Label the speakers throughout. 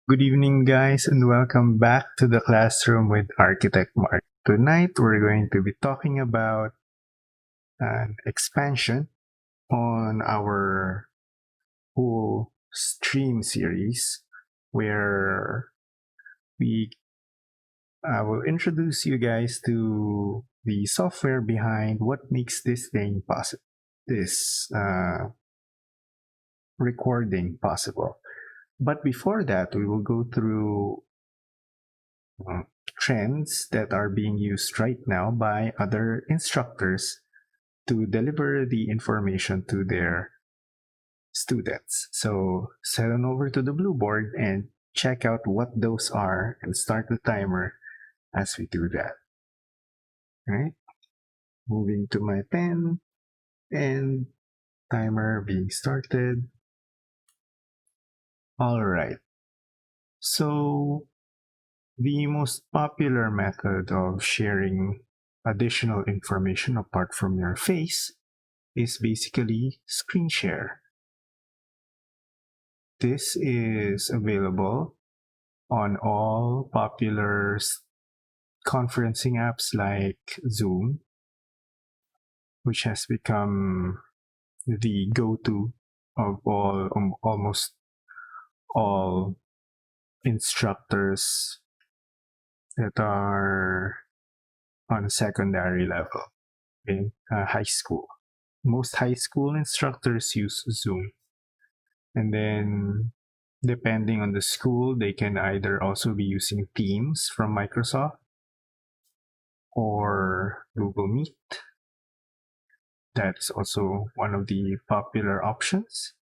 Speaker 1: Good evening, guys, and welcome back to the classroom with Architect Mark. Tonight, we're going to be talking about an expansion on our whole stream series where we will introduce you guys to the software behind what makes this thing possible, this recording possible. But before that, we will go through trends that are being used right now by other instructors to deliver the information to their students. So head on over to the blue board and check out what those are and start the timer as we do that. All right, moving to my pen and timer being started. All right, so the most popular method of sharing additional information apart from your face is basically screen share. This is available on all popular conferencing apps like Zoom, which has become the go-to of almost all instructors that are on a secondary level in high school. Most high school instructors use Zoom. And then depending on the school, they can either also be using Teams from Microsoft or Google Meet. That's also one of the popular options.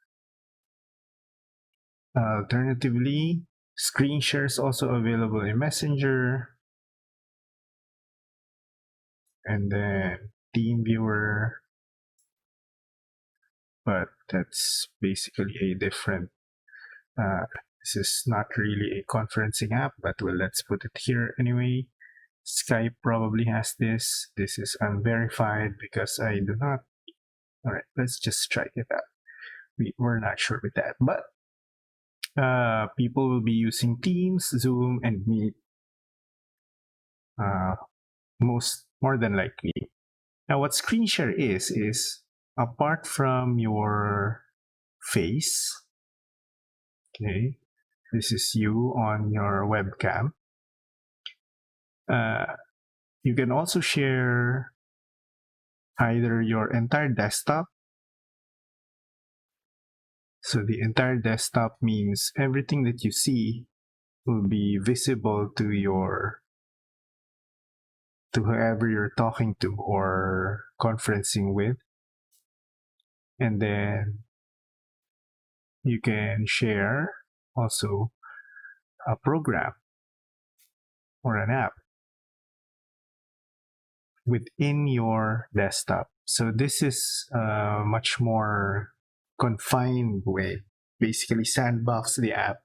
Speaker 1: Alternatively, screen share is also available in Messenger, and then TeamViewer, but that's basically a different this is not really a conferencing app, but well, let's put it here anyway. Skype probably has this. This is unverified because I do not. All right, let's just try it out. We're not sure with that, but people will be using Teams, Zoom, and Meet more than likely. Now, what screen share is apart from your face. Okay, this is you on your webcam. You can also share either your entire desktop. So the entire desktop means everything that you see will be visible to whoever you're talking to or conferencing with. And then you can share also a program or an app within your desktop. So this is a much more confined way. Basically sandbox the app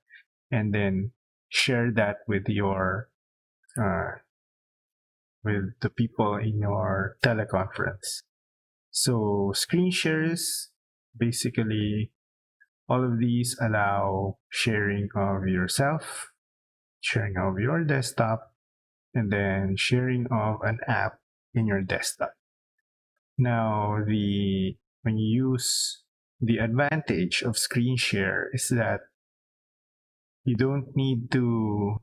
Speaker 1: and then share that with with the people in your teleconference. So screen shares, basically all of these allow sharing of yourself, sharing of your desktop, and then sharing of an app in your desktop. Now, when you use the advantage of screen share is that you don't need to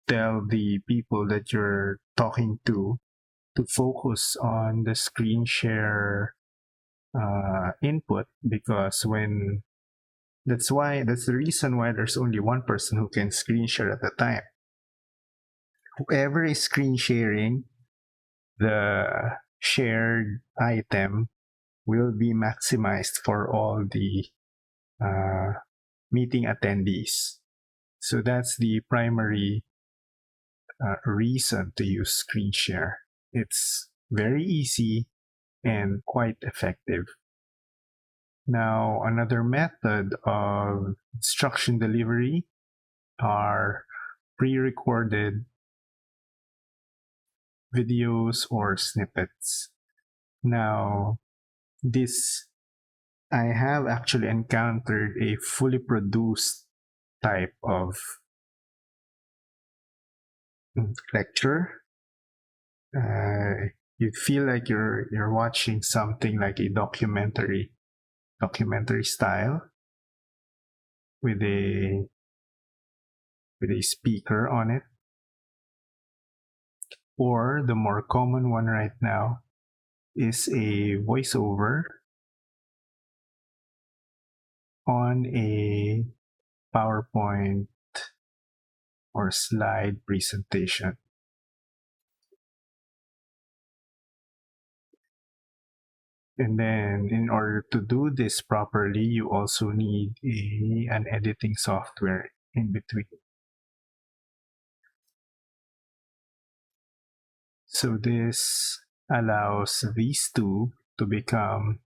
Speaker 1: tell the people that you're talking to focus on the screen share input, because that's the reason why there's only one person who can screen share at a time. Whoever is screen sharing the shared item will be maximized for all the meeting attendees. So that's the primary reason to use screen share. It's very easy and quite effective. Now, another method of instruction delivery are pre-recorded videos or snippets. Now, I have actually encountered a fully produced type of lecture. You feel like you're watching something like a documentary style with a speaker on it. Or the more common one right now is a voiceover on a PowerPoint or slide presentation. And then in order to do this properly, you also need an editing software in between. So this allows these two to become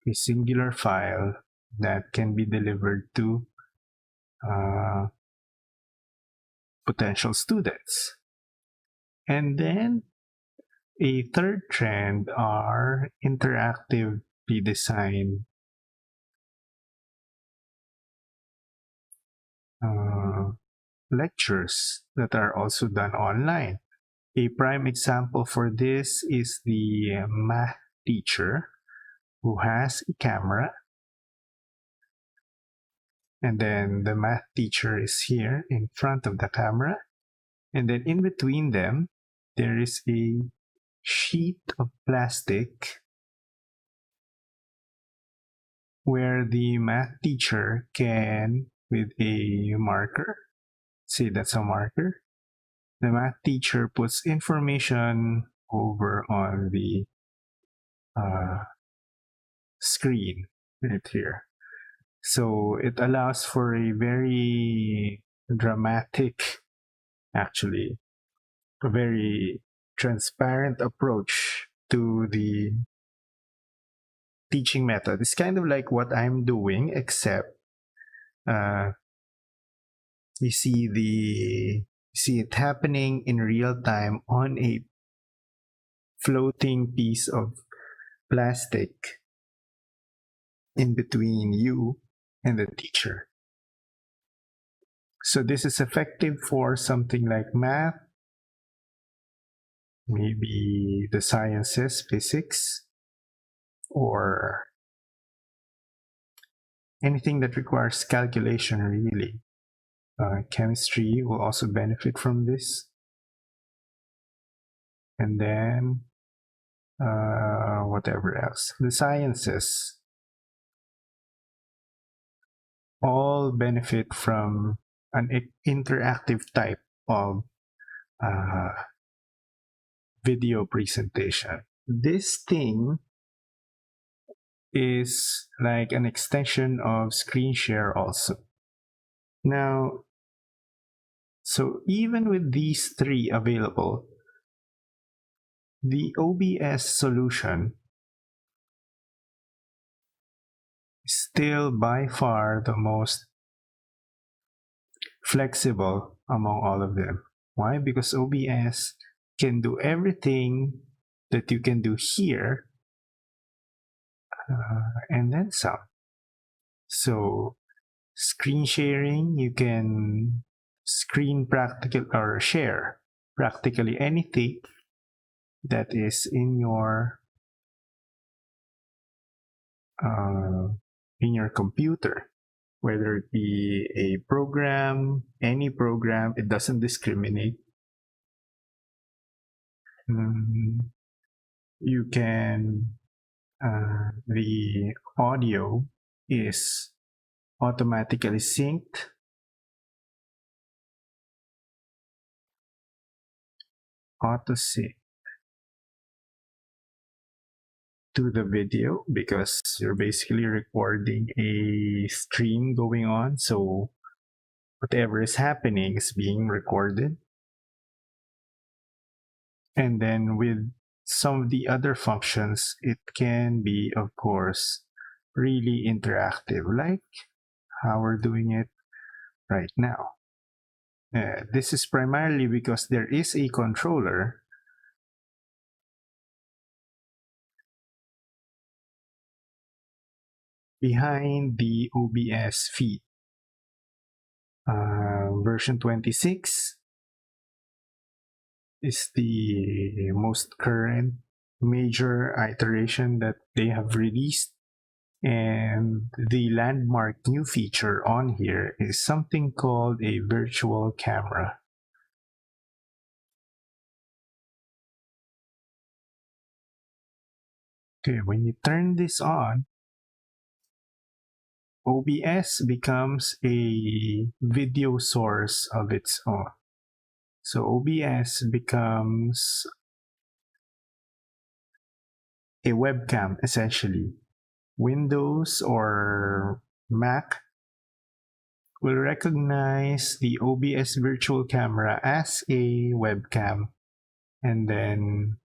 Speaker 1: a singular file that can be delivered to potential students. And then a third trend are interactively designed lectures that are also done online. A prime example for this is the math teacher who has a camera, and then the math teacher is here in front of the camera, and then in between them there is a sheet of plastic where the math teacher can, with a marker, say that's a marker, the math teacher puts information over on the screen right here. So it allows for a very dramatic, actually, a very transparent approach to the teaching method. It's kind of like what I'm doing, except you see it happening in real time on a floating piece of plastic in between you and the teacher. So this is effective for something like math, maybe the sciences, physics, or anything that requires calculation, really. Chemistry will also benefit from this. And then whatever else. The sciences all benefit from an interactive type of video presentation. This thing is like an extension of Screenshare also. Now, so even with these three available, the OBS solution is still by far the most flexible among all of them. Why? Because OBS can do everything that you can do here and then some. So screen sharing, you can screen practical or share practically anything that is in your computer, whether it be a program, any program, it doesn't discriminate. You can the audio is automatically synced auto-sync to the video because you're basically recording a stream going on, so whatever is happening is being recorded. And then with some of the other functions, it can be, of course, really interactive, like how we're doing it right now. This is primarily because there is a controller behind the OBS feed. Version 26 is the most current major iteration that they have released. And the landmark new feature on here is something called a virtual camera. Okay, when you turn this on, OBS becomes a video source of its own. So OBS becomes a webcam, essentially. Windows or Mac will recognize the OBS virtual camera as a webcam, and then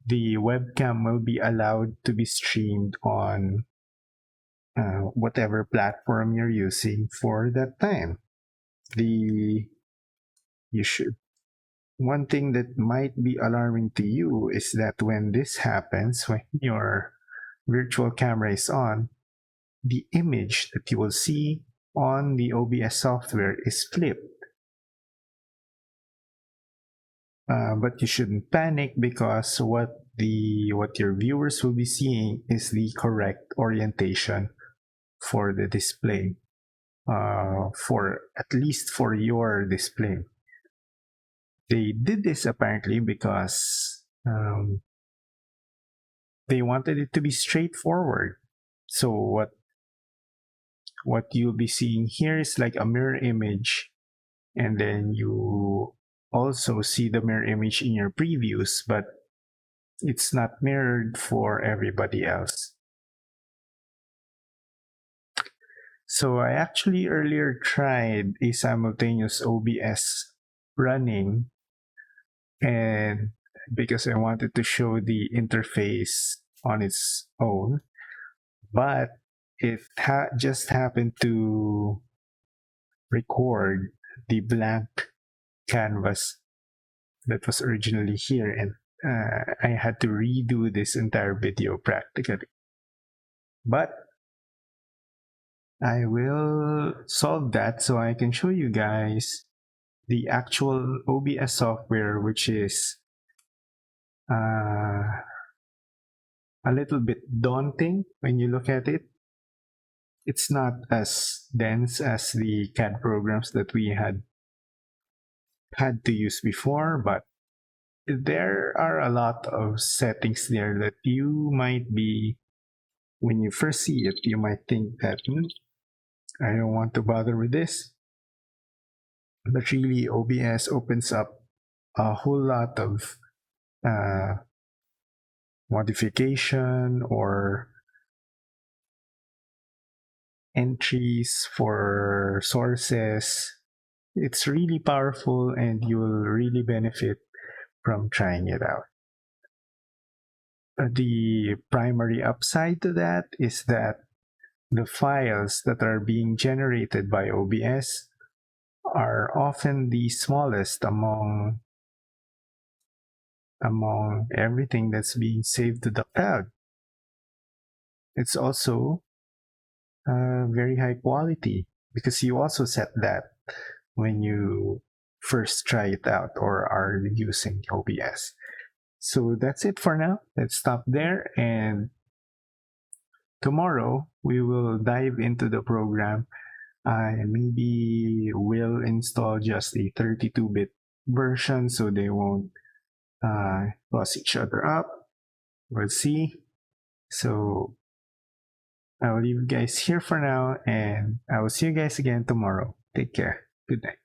Speaker 1: the webcam will be allowed to be streamed on whatever platform you're using for that time. You should. One thing that might be alarming to you is that when this happens, when your virtual camera is on, the image that you will see on the OBS software is flipped. But you shouldn't panic, because what your viewers will be seeing is the correct orientation for the display, for at least for your display. They did this apparently because they wanted it to be straightforward. So what you'll be seeing here is like a mirror image, and then you also see the mirror image in your previews, but it's not mirrored for everybody else. So I actually earlier tried a simultaneous OBS running, and because I wanted to show the interface on its own, but it just happened to record the blank canvas that was originally here, and I had to redo this entire video practically. But I will solve that so I can show you guys the actual OBS software, which is a little bit daunting when you look at it. It's not as dense as the CAD programs that we had to use before, but there are a lot of settings there that you might be, when you first see it, you might think that, I don't want to bother with this. But really, OBS opens up a whole lot of modification or entries for sources. It's really powerful, and you will really benefit from trying it out. The primary upside to that is that the files that are being generated by OBS are often the smallest among everything that's being saved to the cloud. It's also very high quality, because you also set that when you first try it out or are using OBS. So that's it for now. Let's stop there, and tomorrow we will dive into the program. I maybe will install just a 32-bit version so they won't cross each other up. We'll see. So I will leave you guys here for now, and I will see you guys again tomorrow. Take care. Good night.